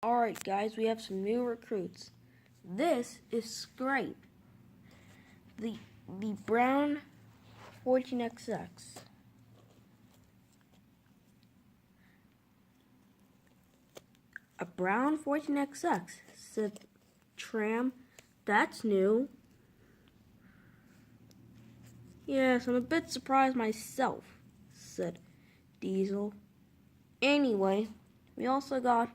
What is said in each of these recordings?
Alright guys, we have some new recruits. This is Scrape, the brown 14XX. A brown 14XX, said Tram. That's new. Yes, I'm a bit surprised myself, said Diesel. Anyway, we also got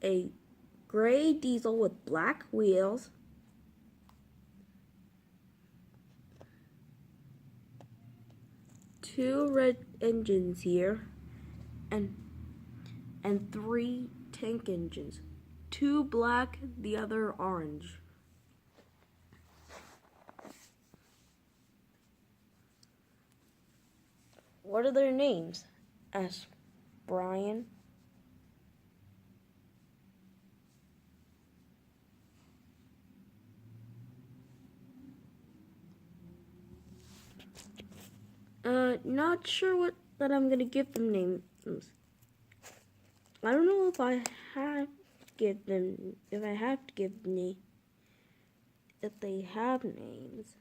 a gray Diesel with black wheels, two red engines here, and 3 tank engines, two black, the other orange. What are their names? Asked Brian. Not sure that I'm gonna give them names. I don't know if I have to give them, if they have names.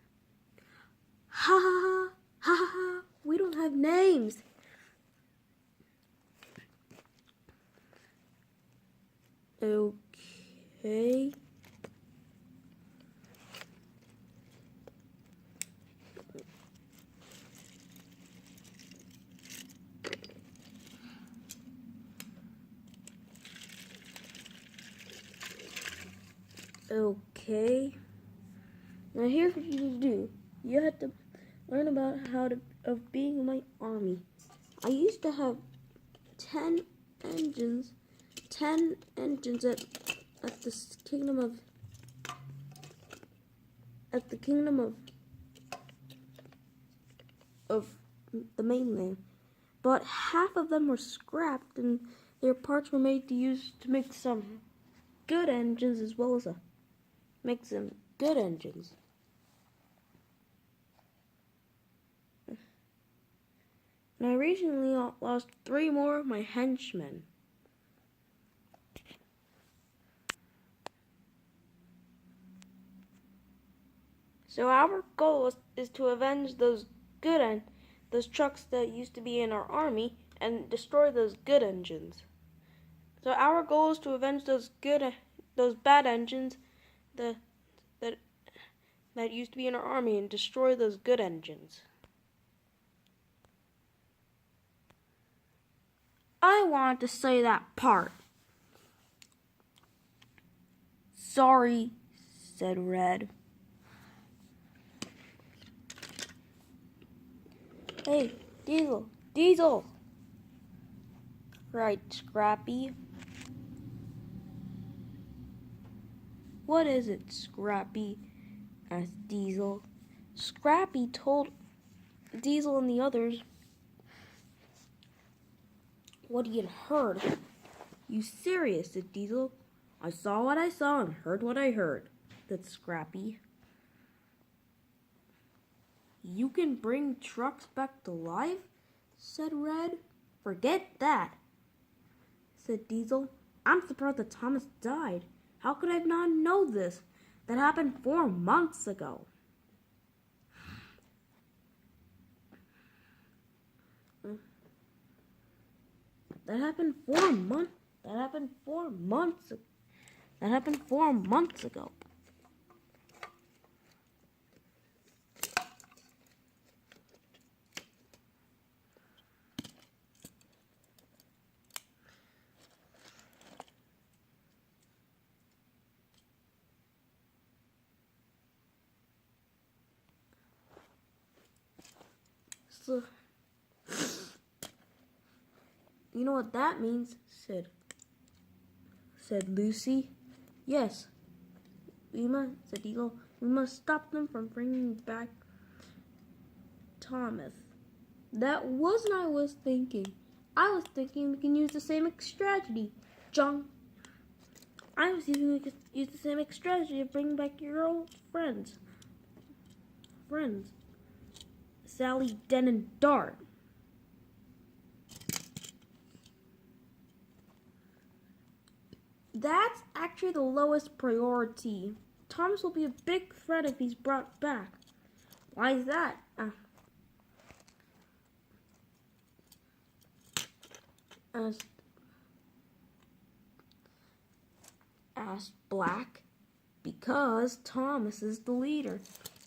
Ha ha ha ha ha! We don't have names. Okay. Okay. Now here's what you do. You have to learn about of being in my army. I used to have 10 engines at the kingdom of the mainland, but half of them were scrapped and their parts were made to make some good engines as well as make some good engines. And I recently lost 3 more of my henchmen. So our goal is to avenge those trucks that used to be in our army and destroy those good engines. So our goal is to avenge those bad engines that used to be in our army and destroy those good engines. I wanted to say that part. Sorry, said Red. Hey, Diesel! Right, Scrappy. What is it, Scrappy? Asked Diesel. Scrappy told Diesel and the others what he had heard. You serious, said Diesel. I saw what I saw and heard what I heard, said Scrappy. You can bring trucks back to life? Said Red. Forget that, said Diesel. I'm surprised that Thomas died. How could I not know this? That happened 4 months ago. That happened 4 months. That happened 4 months ago. That happened 4 months ago. So, you know what that means? Said Lucy. Yes, said Eagle. We must stop them from bringing back Thomas. That wasn't I was thinking. I was thinking we can use the same strategy, John. I was thinking we could use the same strategy of bringing back your old friends. Sally, Den, and Dart. That's actually the lowest priority. Thomas will be a big threat if he's brought back. Why is that? Asked Black. Because Thomas is the leader.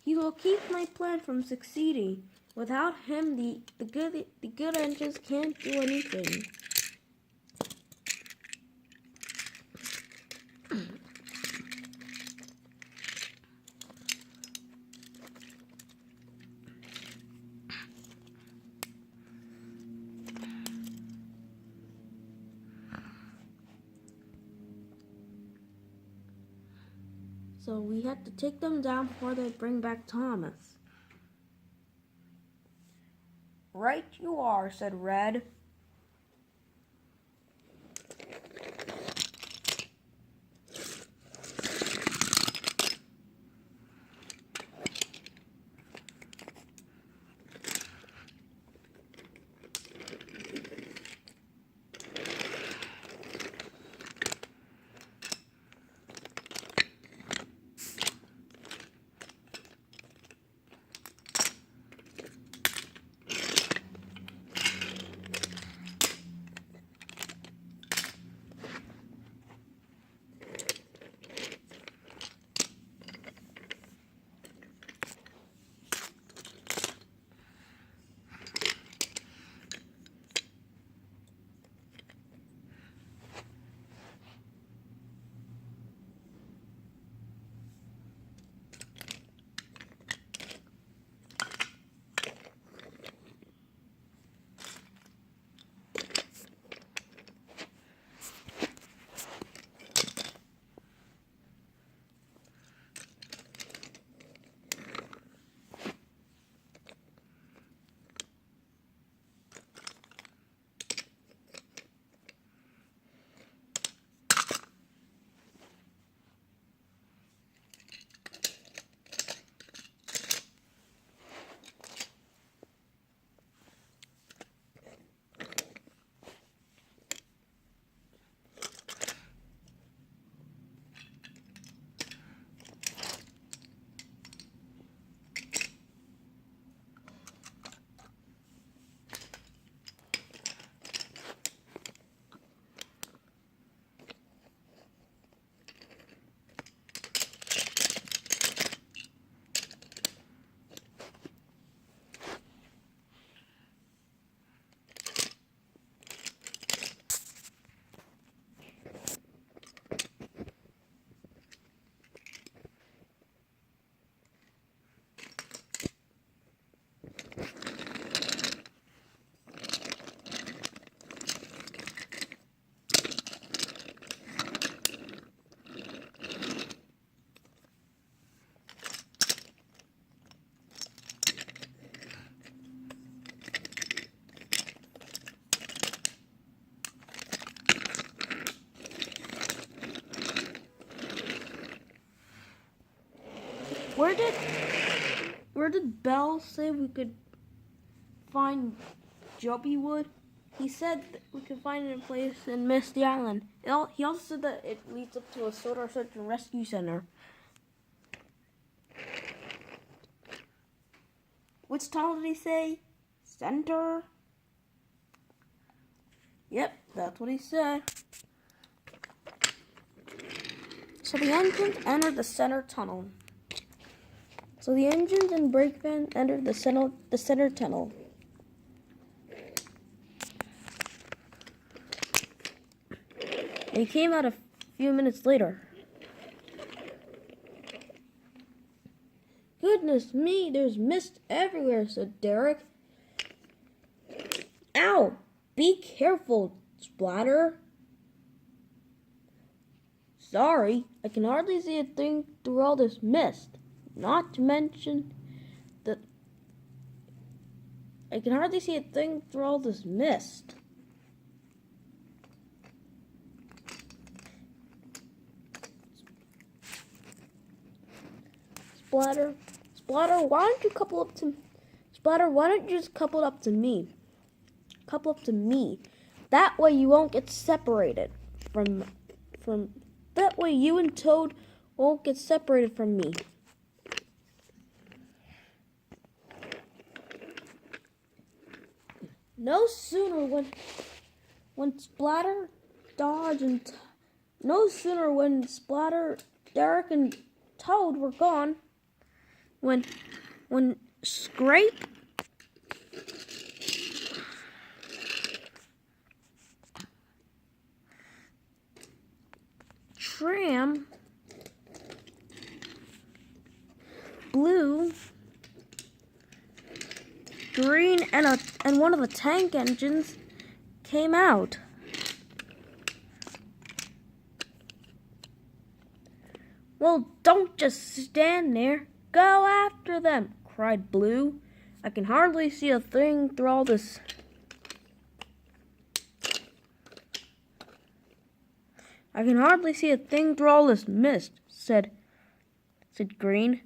He will keep my plan from succeeding. Without him, the good engines can't do anything. So we have to take them down before they bring back Thomas. Right you are, said Red. Where did Bell say we could find Joby Wood? He said that we could find it in a place in Misty Island. He also said that it leads up to a Soda Search and Rescue Center. Which tunnel did he say? Center? Yep, that's what he said. So the engines entered the center tunnel. So the engines and brake van entered the center tunnel. And he came out a few minutes later. Goodness me, there's mist everywhere, said Derek. Ow! Be careful, Splatter. Sorry, I can hardly see a thing through all this mist. Not to mention that I can hardly see a thing through all this mist. Splatter, why don't you couple up to Splatter, why don't you just couple up to me? Couple up to me. That way you won't get separated from from that way you and Toad won't get separated from me. No sooner when Splatter, Dodge, and Splatter, Derek, and Toad were gone, when Scrape, Tram, Blue, Green, and one of the tank engines came out. Well, don't just stand there. Go after them, cried Blue. I can hardly see a thing through all this. I can hardly see a thing through all this mist, said Green.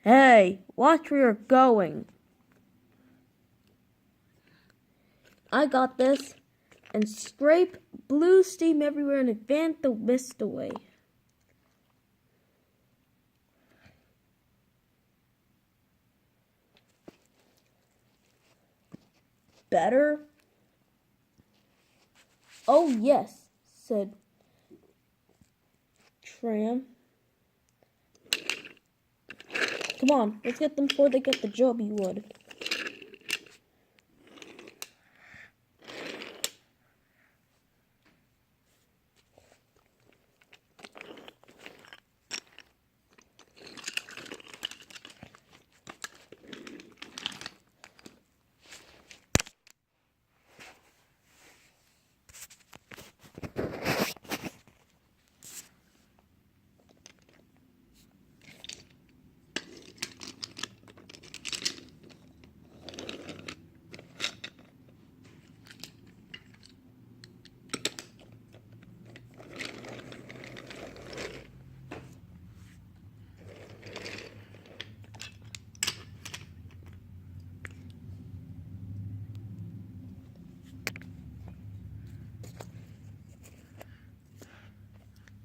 Hey, watch where you're going. I got this. And Scrape blew steam everywhere and advanced the mist away. Better? Oh, yes, said Tram. Come on, let's get them before they get the Joby Wood.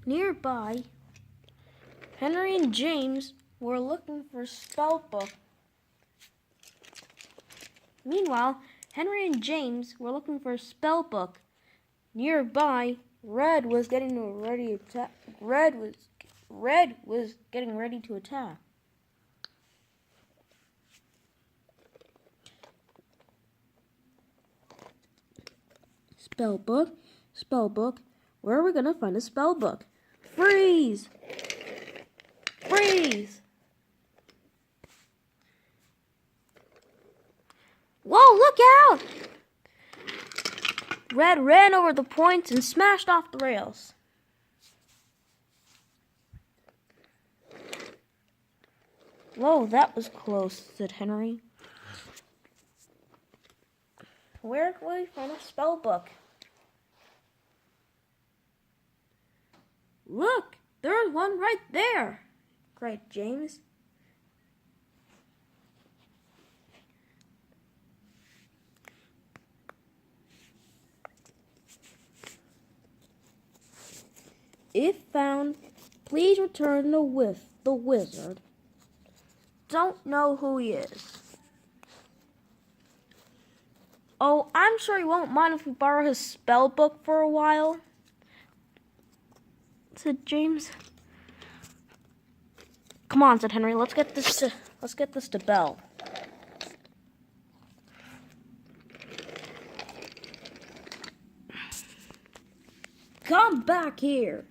Nearby, Henry and James were looking for a spell book. Meanwhile, Henry and James were looking for a spell book. Nearby, Red was getting ready to attack. Red was getting ready to attack. Spell book. Where are we gonna find a spell book? Freeze! Freeze! Whoa, look out! Red ran over the points and smashed off the rails. Whoa, that was close, said Henry. Where can we find a spell book? Look, there's one right there, cried James. If found, please return the wizard. Don't know who he is. Oh, I'm sure he won't mind if we borrow his spell book for a while, said James. Come on, said Henry. Let's get this to Belle. Come back here.